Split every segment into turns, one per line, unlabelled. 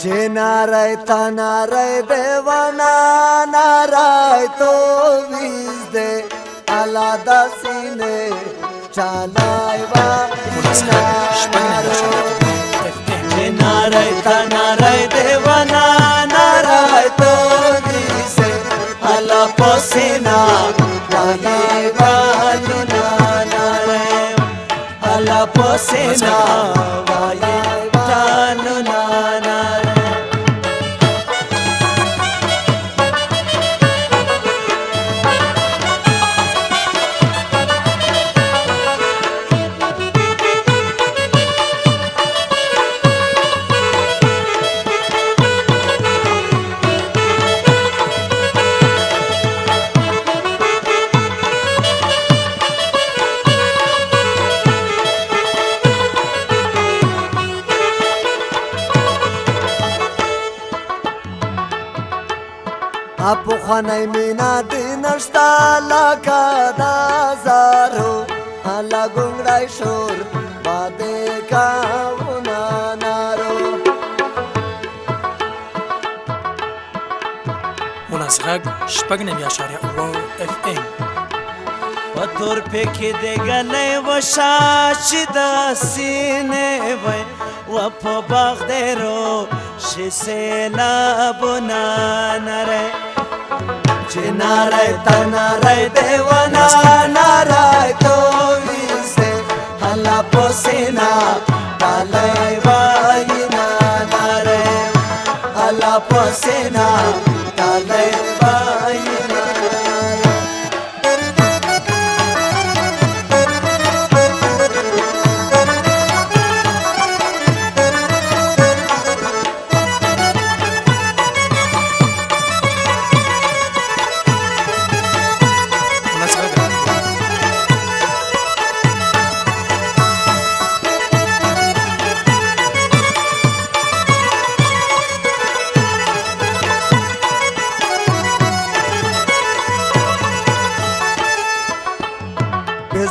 چې نارای تا نارای دیوانا نارای تو ویز دے علا دا سینے چالای با چې نارای تا نارای دیوانا نارای تو ویز دے علا پسینا چالای با نارای علا پسینا اپو خانای مینا دی نشتا لکا دا زارو حالا گنگڑای شور بادے کاؤنا نارو
مناسغاق شپگ نمی اشاری او اف ام
و تور پیکی دی گلی و شاش دا سینے وی و پا باغ دی رو شی سیلابونا نره چې نارای تا نارای دیوانا نارای تو ویسه حالا پسینا ډالای واینا ناره حالا پسینا ډالای واینا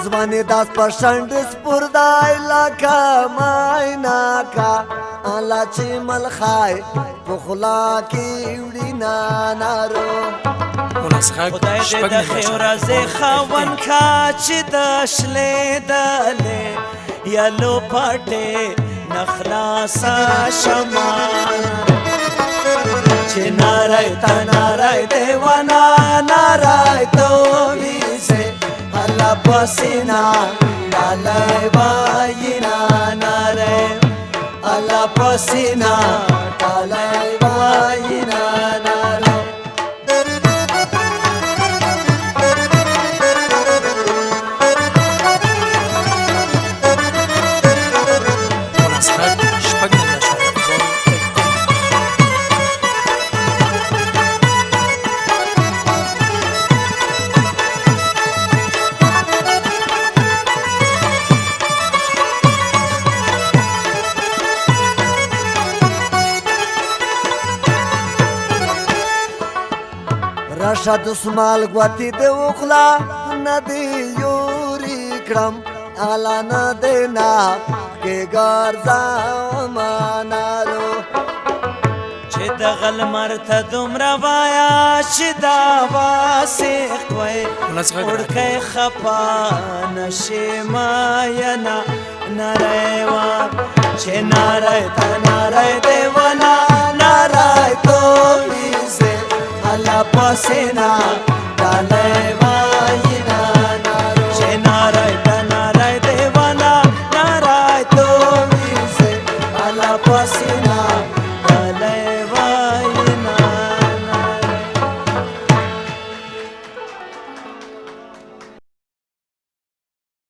زمانی داس پرشند سپردای لکا ماینا کا آلا چی ملخای پخلا کی وڑی نانارو
مناسغاق
خدای
شپگ
دے دا
نمی
خیورز خوان کا چی دشلی دلے یلو پاٹے نخلاسا شمان چی نارای تا نارای دیوانا نارای تو ویزے حالا پسینا ڈالای واینا نارے حالا پسینا ڈالای واینا نارے
مناسغاق شپگ نمی اشاری او اف
رشد اسمال گواتی دے اخلا ندی یوری کرم علا ندینا کے گارزا مانارو چه دغل مرت دمرا وایا شدا واسق وی اڑکے خپا نشی ماینا نریوا چه نارای تا نارای دیوانا نارای تو ویزے حالا پسینا ڈالای واینا نارو چه نارای تا نارای دیوانا نارای تو ویزے حالا پسینا